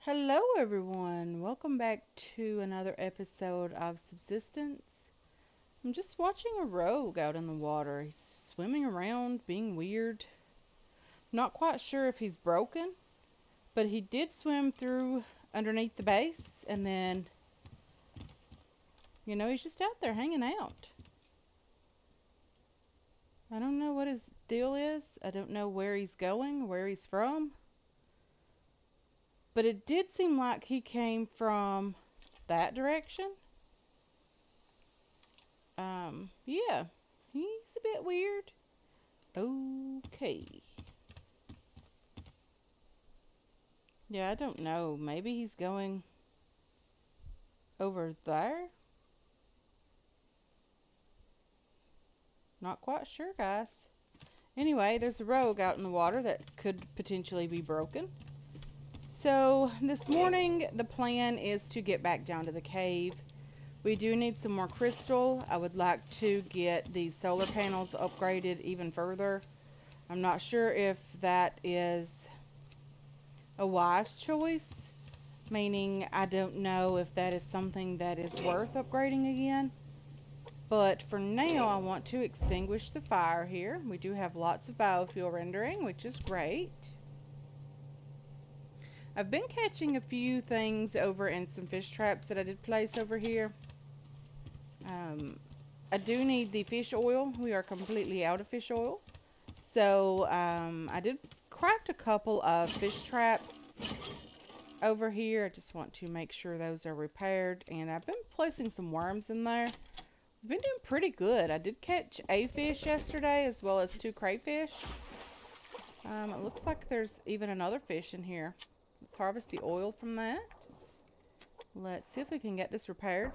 Hello, everyone. Welcome back to another episode of Subsistence. I'm just watching a rogue out in the water. He's swimming around, being weird. Not quite sure if he's broken, but he did swim through underneath the base, and then, he's just out there hanging out. I don't know what his deal is. I don't know where he's going, where he's from. But it did seem like he came from that direction. Yeah, he's a bit weird. Okay. Yeah, I don't know. Maybe he's going over there? Not quite sure, guys. Anyway, there's a rogue out in the water that could potentially be broken. So, this morning, the plan is to get back down to the cave. We do need some more crystal. I would like to get the solar panels upgraded even further. I'm not sure if that is a wise choice, meaning I don't know if that is something that is worth upgrading again. But for now, I want to extinguish the fire here. We do have lots of biofuel rendering, which is great. I've been catching a few things over in some fish traps that I did place over here. I do need the fish oil. We are completely out of fish oil. So I did craft a couple of fish traps over here. I just want to make sure those are repaired. And I've been placing some worms in there. We've been doing pretty good. I did catch a fish yesterday as well as 2 crayfish. It looks like there's even another fish in here. Let's harvest the oil from that. Let's see if we can get this repaired.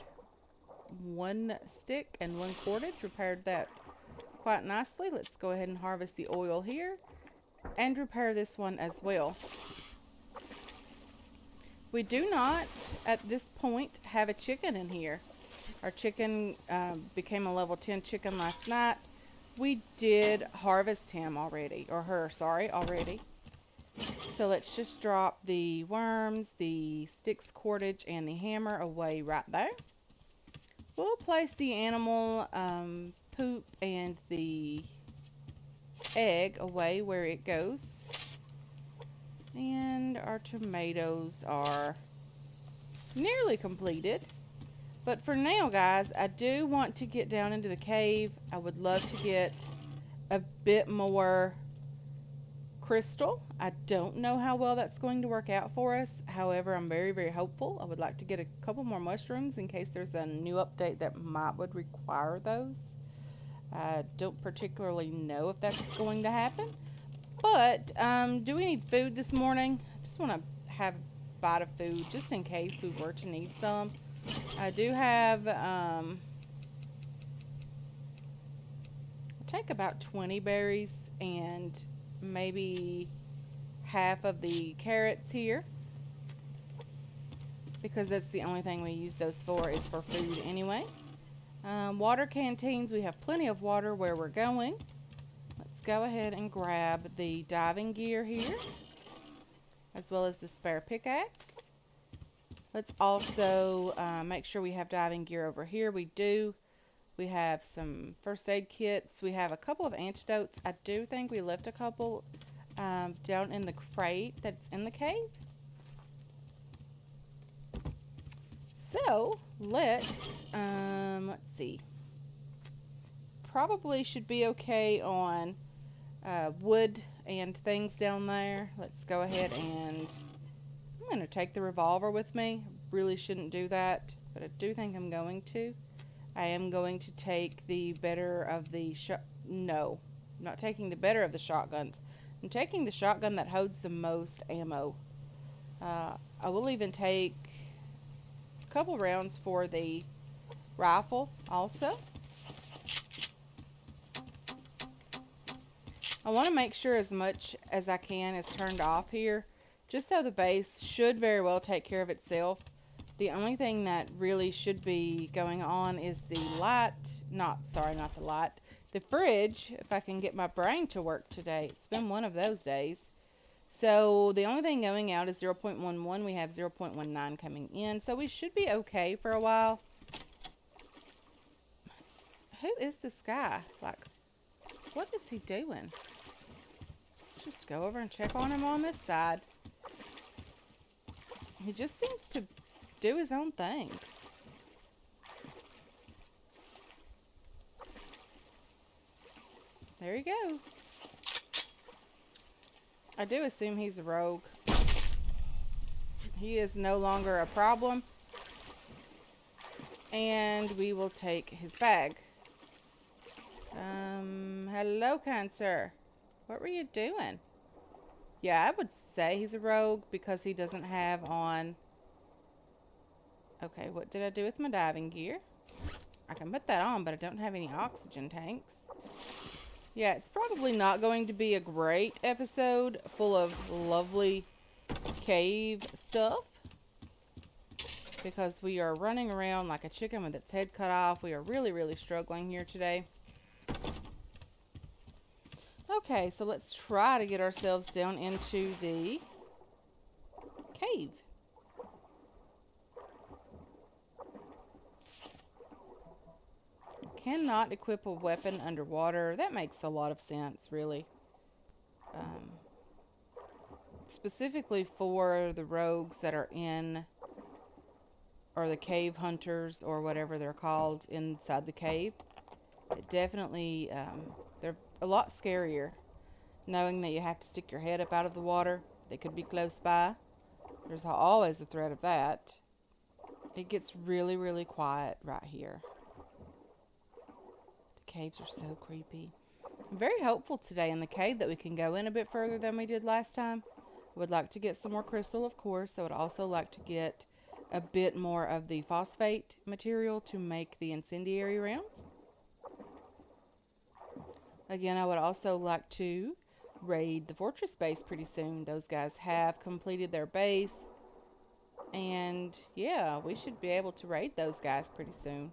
1 stick and 1 cordage. Repaired that quite nicely. Let's go ahead and harvest the oil here and repair this one as well. We do not, at this point, have a chicken in here. Our chicken became a level 10 chicken last night. We did harvest him already, or her, sorry, already. So let's just drop the worms, the sticks, cordage, and the hammer away right there. We'll place the animal poop and the egg away where it goes. And our tomatoes are nearly completed. But for now, guys, I do want to get down into the cave. I would love to get a bit more crystal. I don't know how well that's going to work out for us. However, I'm very, very hopeful. I would like to get a couple more mushrooms in case there's a new update that would require those. I don't particularly know if that's going to happen. But do we need food this morning? I just want to have a bite of food just in case we were to need some. I do have, I'll take about 20 berries and maybe half of the carrots here. Because that's the only thing we use those for, is for food anyway. Water canteens, we have plenty of water where we're going. Let's go ahead and grab the diving gear here, as well as the spare pickaxe. Let's also make sure we have diving gear over here. We do. We have some first aid kits. We have a couple of antidotes. I do think we left a couple down in the crate that's in the cave. So let's see. Probably should be okay on wood and things down there. Let's go ahead and I'm going to take the revolver with me. Really shouldn't do that, but I do think I'm going to. I am going to take the better of the no, I'm not taking the better of the shotguns. I'm taking the shotgun that holds the most ammo. I will even take a couple rounds for the rifle also. I want to make sure as much as I can is turned off here, just so the base should very well take care of itself. The only thing that really should be going on is the light, not the light, the fridge, if I can get my brain to work today. It's been one of those days. So the only thing going out is 0.11. We have 0.19 coming in. So we should be okay for a while. Who is this guy? Like, what is he doing? Just go over and check on him on this side. He just seems to do his own thing. There he goes. I do assume he's a rogue. He is no longer a problem. And we will take his bag. Hello, kind sir. What were you doing? Yeah, I would say he's a rogue because he doesn't have on... Okay, what did I do with my diving gear? I can put that on, but I don't have any oxygen tanks. Yeah, it's probably not going to be a great episode full of lovely cave stuff, because we are running around like a chicken with its head cut off. We are really, really struggling here today. Okay, so let's try to get ourselves down into the cave. Cannot equip a weapon underwater. That makes a lot of sense, really. Specifically for the rogues that are in, or the cave hunters, or whatever they're called inside the cave. It definitely, they're a lot scarier, knowing that you have to stick your head up out of the water. They could be close by. There's always a threat of that. It gets really, really quiet right here. The caves are so creepy. I'm very hopeful today in the cave that we can go in a bit further than we did last time. I would like to get some more crystal, of course. I would also like to get a bit more of the phosphate material to make the incendiary rounds. Again, I would also like to raid the fortress base pretty soon. Those guys have completed their base. And yeah, we should be able to raid those guys pretty soon.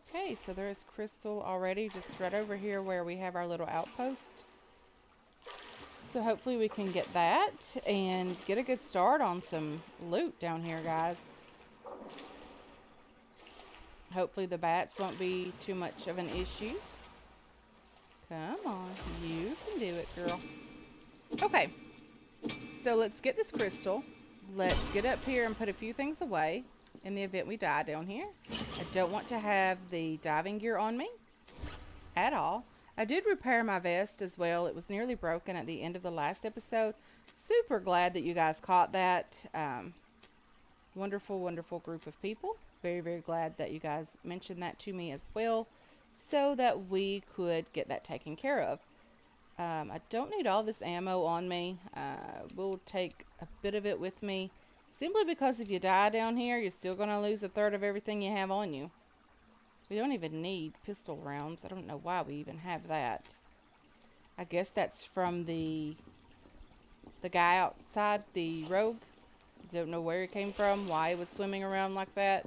Okay, so there is crystal already just right over here where we have our little outpost. So hopefully we can get that and get a good start on some loot down here, guys. Hopefully the bats won't be too much of an issue. Come on, you can do it, girl. Okay, so let's get this crystal. Let's get up here and put a few things away in the event we die down here. I don't want to have the diving gear on me at all. I did repair my vest as well. It was nearly broken at the end of the last episode. Super glad that you guys caught that. Wonderful, wonderful group of people. Very, very glad that you guys mentioned that to me as well, so that we could get that taken care of. I don't need all this ammo on me. We'll take a bit of it with me, simply because if you die down here, you're still going to lose a third of everything you have on you. We don't even need pistol rounds. I don't know why we even have that. I guess that's from the guy outside, the rogue. Don't know where he came from, why he was swimming around like that.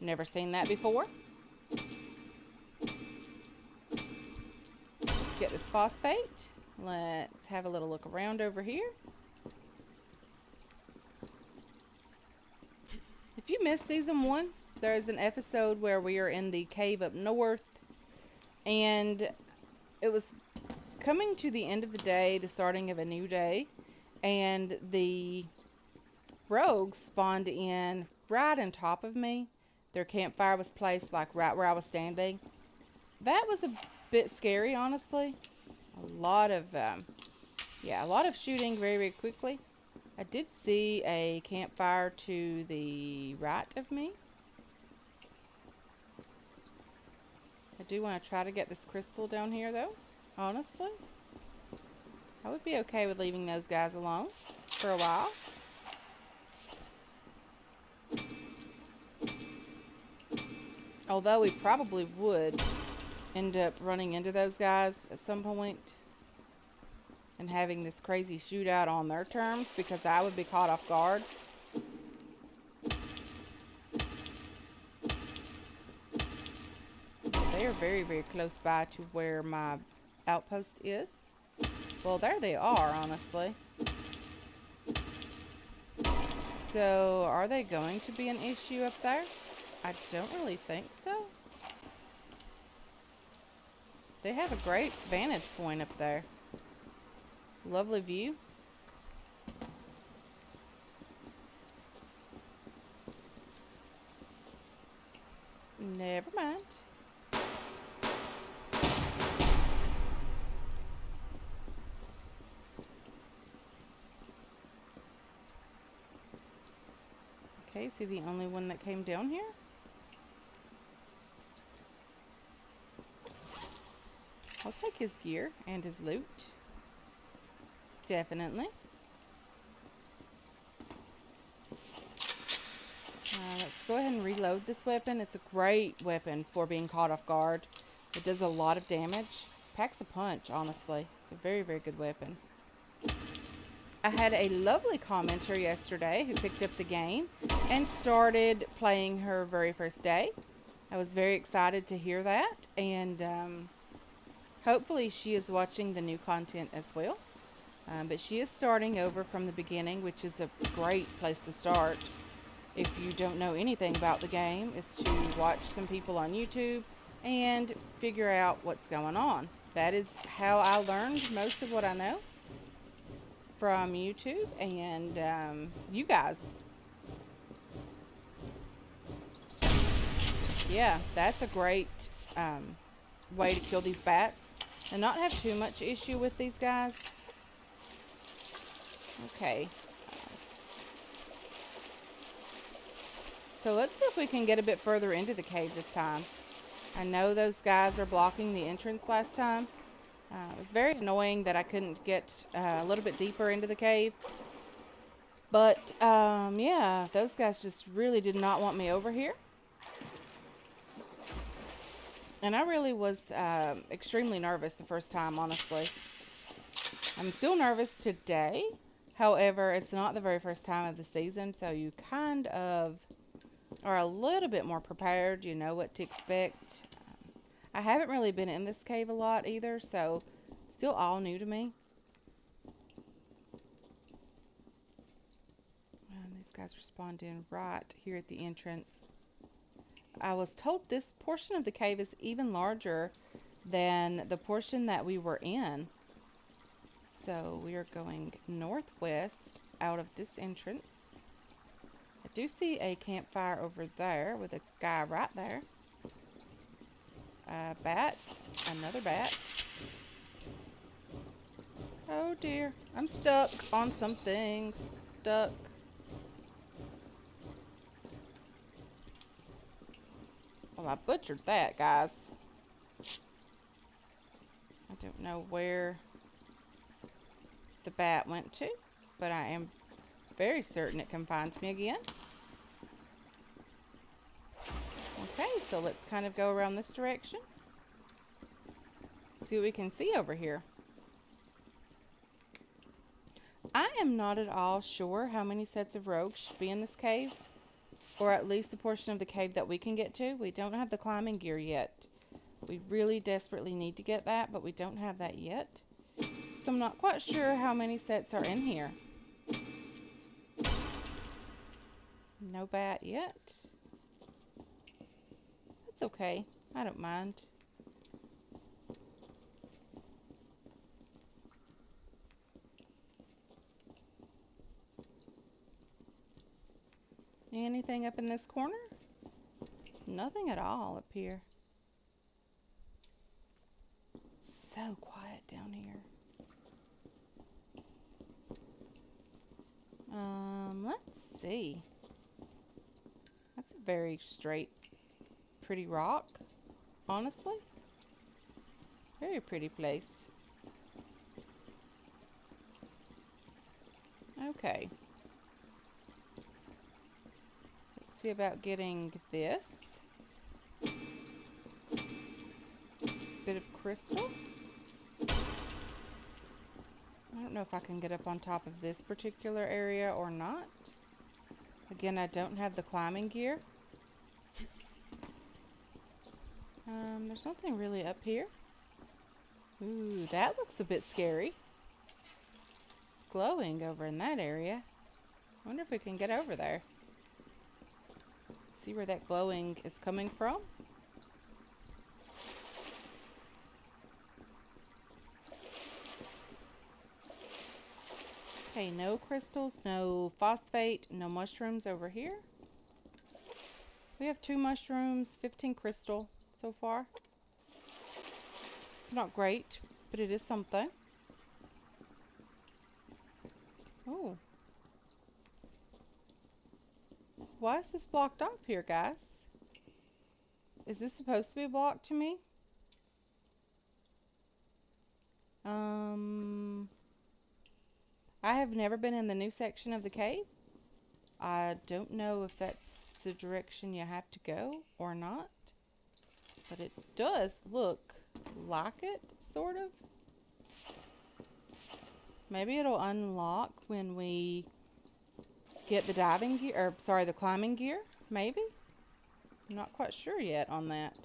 Never seen that before. Let's get this phosphate. Let's have a little look around over here. If you missed season 1, there is an episode where we are in the cave up north, and it was coming to the end of the day, the starting of a new day, and the rogues spawned in right on top of me. Their campfire was placed like right where I was standing. That was a bit scary, honestly. A lot of shooting very, very quickly. I did see a campfire to the right of me. I do want to try to get this crystal down here, though, honestly. I would be okay with leaving those guys alone for a while. Although we probably would end up running into those guys at some point. and having this crazy shootout on their terms because I would be caught off guard. They are very, very close by to where my outpost is. Well, there they are, honestly. So, are they going to be an issue up there? I don't really think so. They have a great vantage point up there. Lovely view. Never mind. Okay, is he the only one that came down here? I'll take his gear and his loot. Definitely. Let's go ahead and reload this weapon. It's a great weapon for being caught off guard. It does a lot of damage. Packs a punch, honestly. It's a very, very good weapon. I had a lovely commenter yesterday who picked up the game and started playing her very first day. I was very excited to hear that, and hopefully she is watching the new content as well. But she is starting over from the beginning, which is a great place to start. If you don't know anything about the game, is to watch some people on YouTube and figure out what's going on. That is how I learned most of what I know, from YouTube and you guys. Yeah, that's a great way to kill these bats and not have too much issue with these guys. Okay. So let's see if we can get a bit further into the cave this time. I know those guys are blocking the entrance last time. It was very annoying that I couldn't get a little bit deeper into the cave. But, yeah, those guys just really did not want me over here. And I really was extremely nervous the first time, honestly. I'm still nervous today. However, it's not the very first time of the season, so you kind of are a little bit more prepared. You know what to expect. I haven't really been in this cave a lot either, so still all new to me. And these guys respawned in right here at the entrance. I was told this portion of the cave is even larger than the portion that we were in. So we are going northwest out of this entrance. I do see a campfire over there with a guy right there. A bat. Another bat. Oh dear. I'm stuck on something. Stuck. Well, I butchered that, guys. I don't know where the bat went to, but I am very certain it can find me again. Okay, so let's kind of go around this direction. See what we can see over here. I am not at all sure how many sets of rogues should be in this cave, or at least the portion of the cave that we can get to. We don't have the climbing gear yet. We really desperately need to get that, but we don't have that yet. So I'm not quite sure how many sets are in here. No bat yet. That's okay. I don't mind. Anything up in this corner? Nothing at all up here. So quiet down here. Let's see. That's a very straight, pretty rock, honestly. Very pretty place. Okay. Let's see about getting this. Bit of crystal. I don't know if I can get up on top of this particular area or not. Again, I don't have the climbing gear. There's nothing really up here. Ooh, that looks a bit scary. It's glowing over in that area. I wonder if we can get over there. See where that glowing is coming from? Okay, no crystals, no phosphate, no mushrooms over here. We have 2 mushrooms, 15 crystal so far. It's not great, but it is something. Oh. Why is this blocked off here, guys? Is this supposed to be blocked to me? I have never been in the new section of the cave. I don't know if that's the direction you have to go or not. But it does look like it, sort of. Maybe it'll unlock when we get the diving gear, or sorry, the climbing gear, maybe? I'm not quite sure yet on that.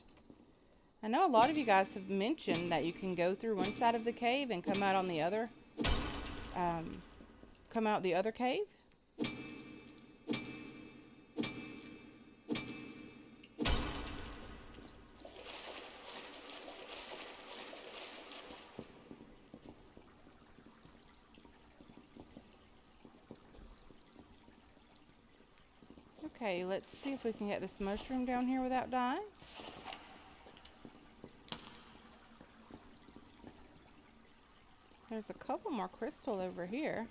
I know a lot of you guys have mentioned that you can go through one side of the cave and come out on the other, come out the other cave. Okay, let's see if we can get this mushroom down here without dying. There's a couple more crystal over here.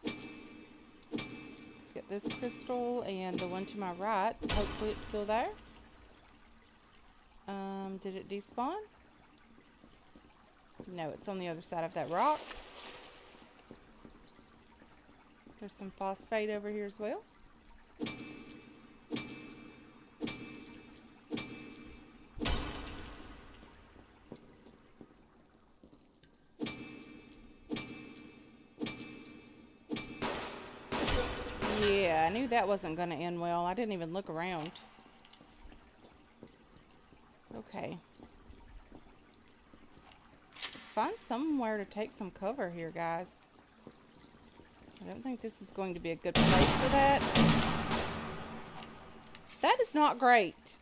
Let's get this crystal and the one to my right. Hopefully it's still there. Did it despawn? No, it's on the other side of that rock. There's some phosphate over here as well. Yeah, I knew that wasn't going to end well. I didn't even look around. Okay. Let's find somewhere to take some cover here, guys. I don't think this is going to be a good place for that. That is not great.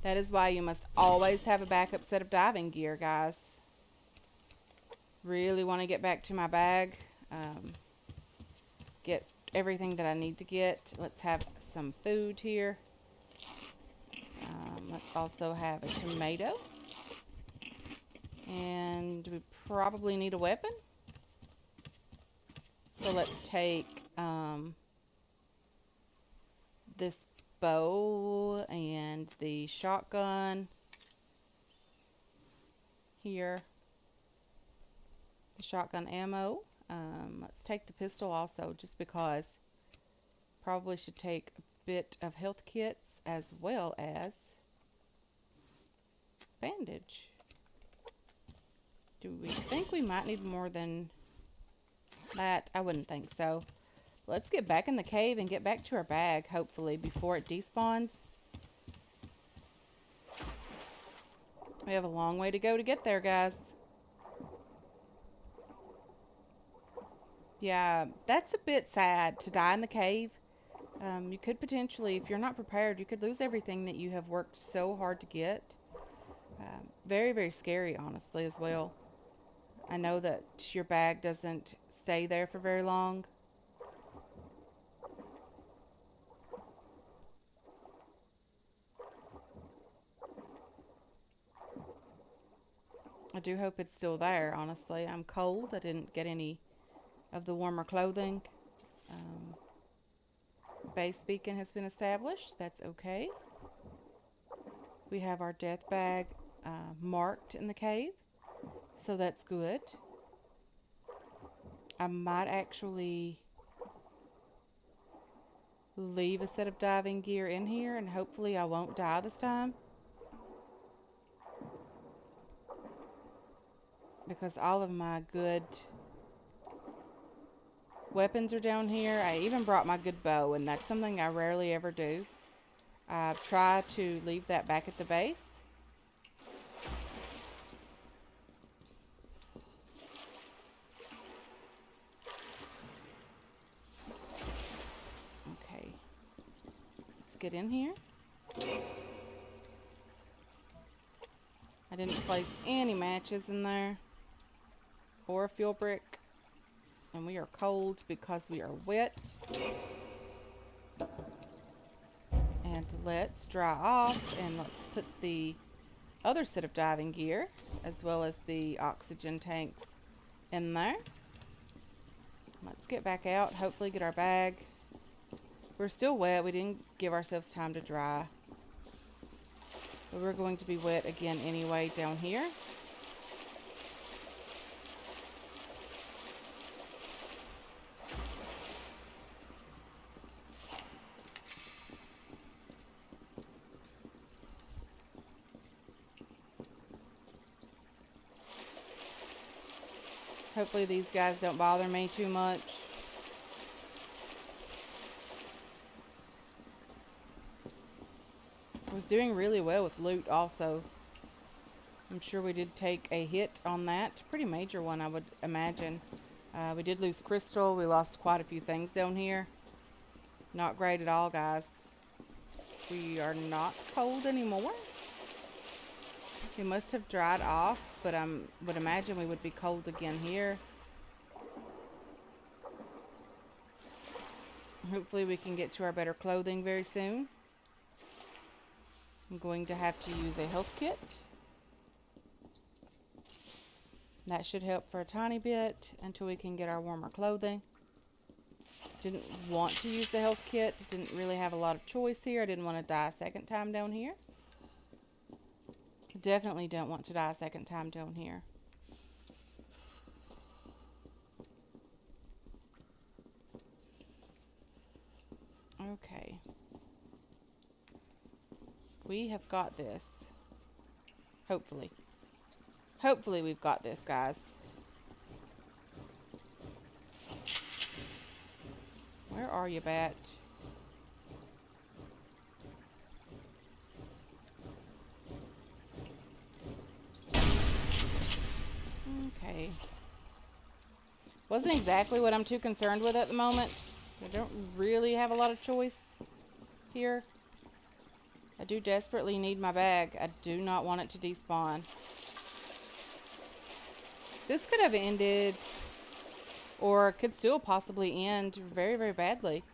That is why you must always have a backup set of diving gear, guys. Really want to get back to my bag. Get everything that I need to get. Let's have some food here. Let's also have a tomato. And we probably need a weapon. So let's take this bow and the shotgun here. The shotgun ammo. Let's take the pistol also, just because. Probably should take a bit of health kits as well as bandage. Do we think we might need more than that? I wouldn't think so. Let's get back in the cave and get back to our bag, hopefully, before it despawns. We have a long way to go to get there, guys. Yeah, that's a bit sad to die in the cave. You could potentially, if you're not prepared, you could lose everything that you have worked so hard to get. Very, very scary, honestly, as well. I know that your bag doesn't stay there for very long. I do hope it's still there, honestly. I'm cold. I didn't get any of the warmer clothing. Base beacon has been established. That's okay. We have our death bag marked in the cave, so that's good. I might actually leave a set of diving gear in here, and hopefully I won't die this time. Because all of my good weapons are down here. I even brought my good bow, and that's something I rarely ever do. I try to leave that back at the base. Okay. Let's get in here. I didn't place any matches in there or a fuel brick. And we are cold because we are wet. And let's dry off, and let's put the other set of diving gear as well as the oxygen tanks in there. Let's get back out, hopefully get our bag. We're still wet. We didn't give ourselves time to dry. But we're going to be wet again anyway down here. Hopefully these guys don't bother me too much. I was doing really well with loot also. I'm sure we did take a hit on that. Pretty major one, I would imagine. We did lose crystal. We lost quite a few things down here. Not great at all, guys. We are not cold anymore. We must have dried off, but I would imagine we would be cold again here. Hopefully we can get to our better clothing very soon. I'm going to have to use a health kit. That should help for a tiny bit until we can get our warmer clothing. Didn't want to use the health kit. Didn't really have a lot of choice here. I didn't want to die a second time down here. Definitely don't want to die a second time down here. Okay. We have got this. Hopefully. Hopefully we've got this, guys. Where are you, bat? Okay. Wasn't exactly what I'm too concerned with at the moment. I don't really have a lot of choice here. I do desperately need my bag. I do not want it to despawn. This could have ended, or could still possibly end very, very badly.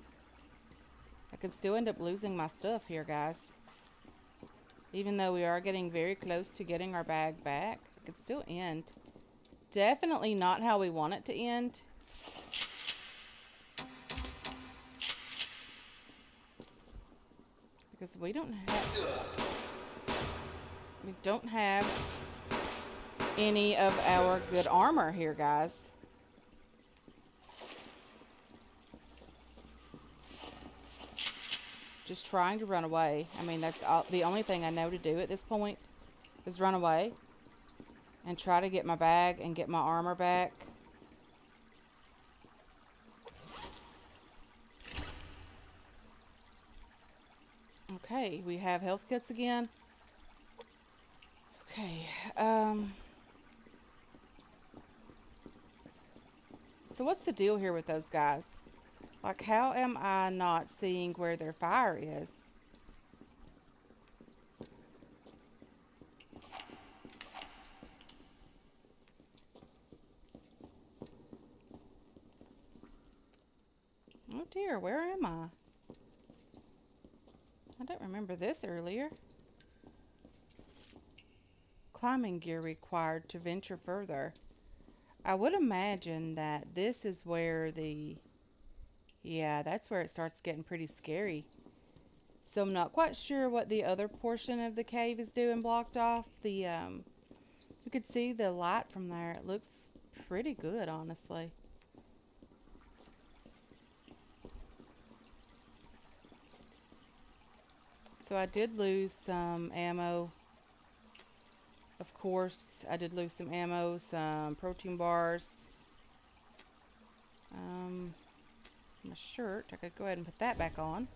I could still end up losing my stuff here, guys. Even though we are getting very close to getting our bag back, it could still end. Definitely not how we want it to end. Because we don't have any of our good armor here, guys. Just trying to run away. I mean, that's the only thing I know to do at this point is run away and try to get my bag and get my armor back. Okay, we have health kits again. Okay, so what's the deal here with those guys? Like, how am I not seeing where their fire is? Oh dear, where am I? I don't remember this earlier. Climbing gear required to venture further. I would imagine that this is where yeah, that's where it starts getting pretty scary. So I'm not quite sure what the other portion of the cave is doing blocked off. You could see the light from there. It looks pretty good, honestly. So I did lose some ammo. Of course, I did lose some ammo, some protein bars. My shirt, I could go ahead and put that back on.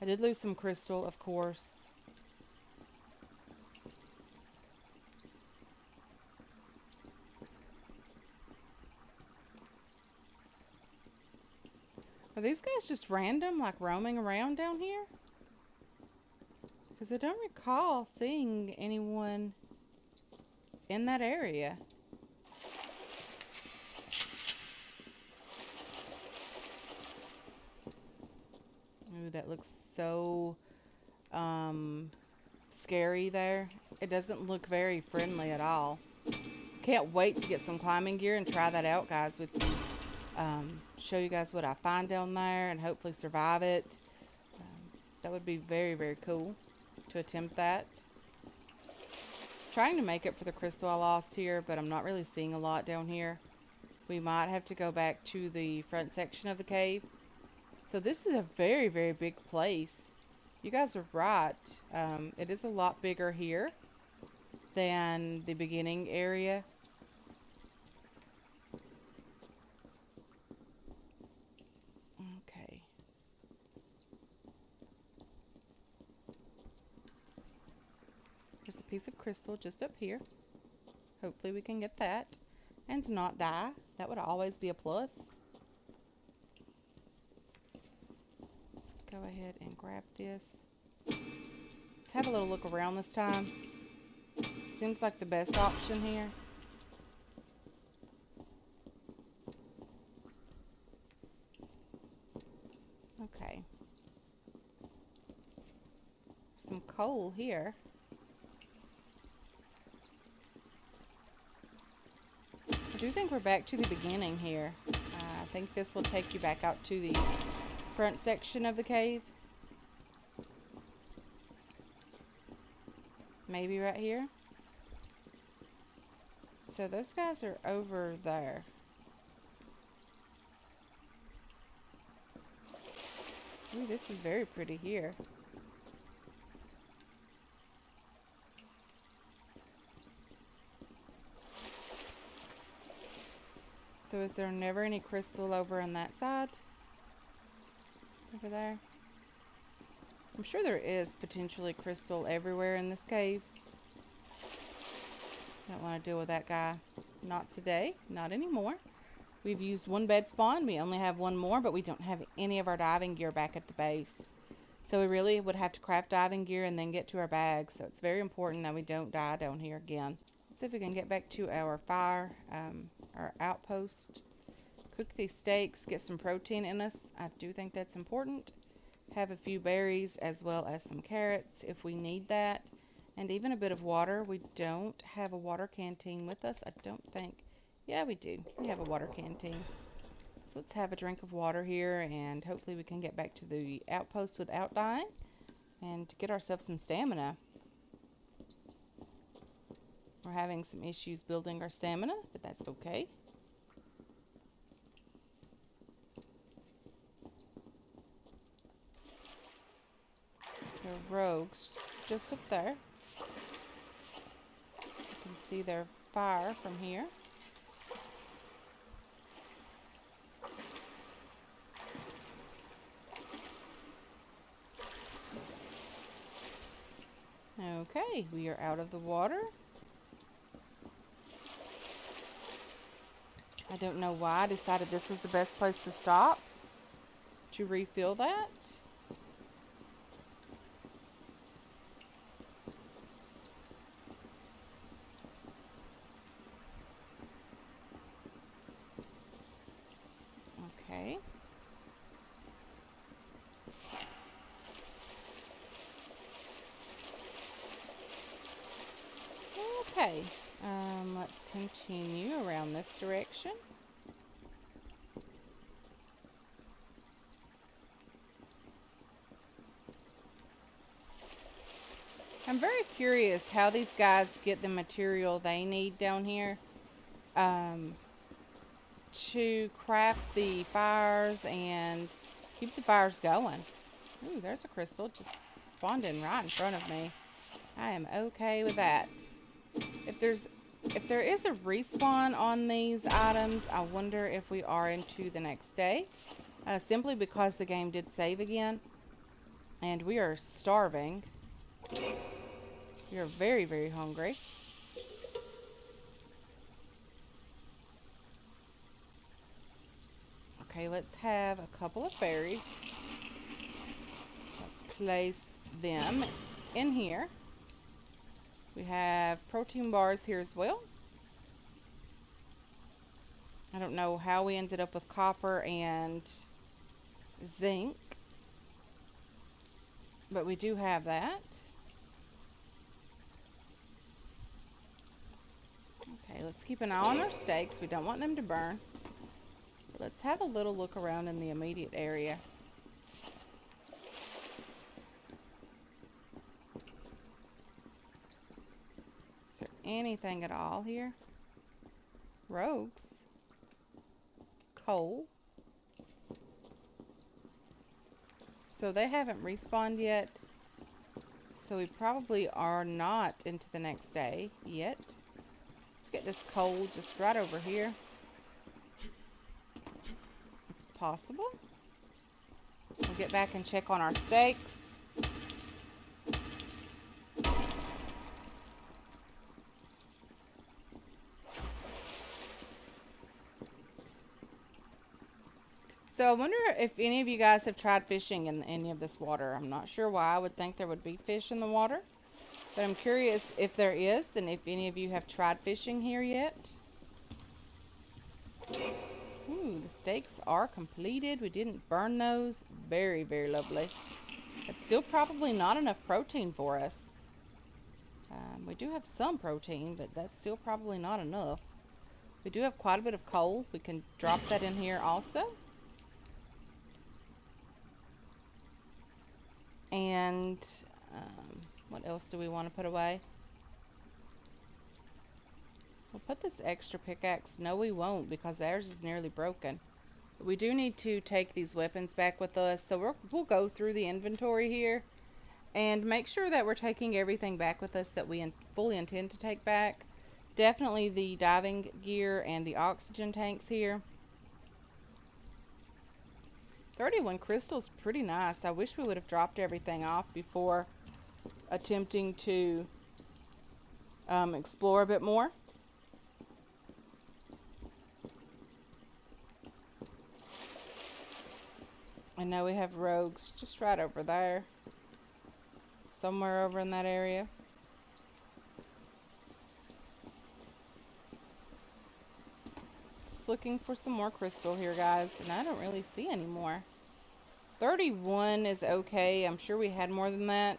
I did lose some crystal, of course. Are these guys just random, like roaming around down here? Because I don't recall seeing anyone in that area. Ooh, that looks so scary there. It doesn't look very friendly at all. Can't wait to get some climbing gear and try that out, guys, with you. Show you guys what I find down there and hopefully survive it. That would be very, very cool to attempt that. Trying to make up for the crystal I lost here, but I'm not really seeing a lot down here. We might have to go back to the front section of the cave. So this is a very, very big place. You guys are right. It is a lot bigger here than the beginning area. Okay. There's a piece of crystal just up here. Hopefully we can get that and not die. That would always be a plus. Let's go ahead and grab this. Let's have a little look around this time. Seems like the best option here. Okay. Some coal here. I do think we're back to the beginning here. I think this will take you back out to the front section of the cave. Maybe right here. So those guys are over there. Ooh, this is very pretty here. So is there never any crystal over on that side? Over there? I'm sure there is potentially crystal everywhere in this cave. Don't want to deal with that guy. Not today. Not anymore. We've used one bed spawn. We only have one more, but we don't have any of our diving gear back at the base. So we really would have to craft diving gear and then get to our bags. So it's very important that we don't die down here again. Let's see if we can get back to our fire, our outpost. Cook these steaks, get some protein in us. I do think that's important. Have a few berries as well as some carrots if we need that. And even a bit of water. We don't have a water canteen with us, I don't think. Yeah, we do. We have a water canteen. So let's have a drink of water here and hopefully we can get back to the outpost without dying and get ourselves some stamina. We're having some issues building our stamina, but that's okay. There are rogues just up there. You can see their fire from here. Okay, we are out of the water. I don't know why I decided this was the best place to stop to refill that. Okay. Okay, let's continue around this direction. I'm very curious how these guys get the material they need down here to craft the fires and keep the fires going. Ooh, there's a crystal just spawning right in front of me. I am okay with that. If there is a respawn on these items, I wonder if we are into the next day. Simply because the game did save again. And we are starving. We are very, very hungry. Okay, let's have a couple of berries. Let's place them in here. We have protein bars here as well. I don't know how we ended up with copper and zinc, but we do have that. Okay, let's keep an eye on our steaks. We don't want them to burn. But let's have a little look around in the immediate area. Is there anything at all here? Rogues. Coal. So they haven't respawned yet. So we probably are not into the next day yet. Let's get this coal just right over here. If possible. We'll get back and check on our steaks. So I wonder if any of you guys have tried fishing in any of this water. I'm not sure why I would think there would be fish in the water. But I'm curious if there is and if any of you have tried fishing here yet. Ooh, the steaks are completed. We didn't burn those. Very, very lovely. It's still probably not enough protein for us. We do have some protein, but that's still probably not enough. We do have quite a bit of coal. We can drop that in here also. And what else do we want to put away? We'll put this extra pickaxe. No, we won't, because ours is nearly broken. But we do need to take these weapons back with us. So we'll go through the inventory here and make sure that we're taking everything back with us that we fully intend to take back. Definitely the diving gear and the oxygen tanks here. 31 crystals, pretty nice. I wish we would have dropped everything off before attempting to explore a bit more. I know we have rogues just right over there. Somewhere over in that area. Just looking for some more crystal here, guys. And I don't really see any more. 31 is okay. I'm sure we had more than that.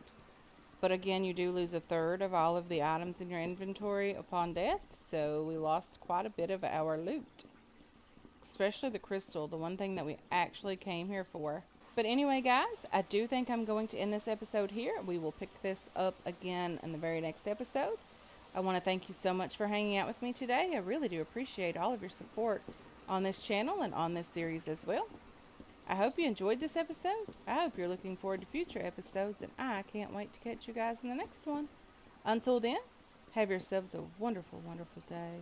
But again, you do lose a third of all of the items in your inventory upon death. So we lost quite a bit of our loot. Especially the crystal, the one thing that we actually came here for. But anyway, guys, I do think I'm going to end this episode here. We will pick this up again in the very next episode. I want to thank you so much for hanging out with me today. I really do appreciate all of your support on this channel and on this series as well. I hope you enjoyed this episode. I hope you're looking forward to future episodes, and I can't wait to catch you guys in the next one. Until then, have yourselves a wonderful, wonderful day.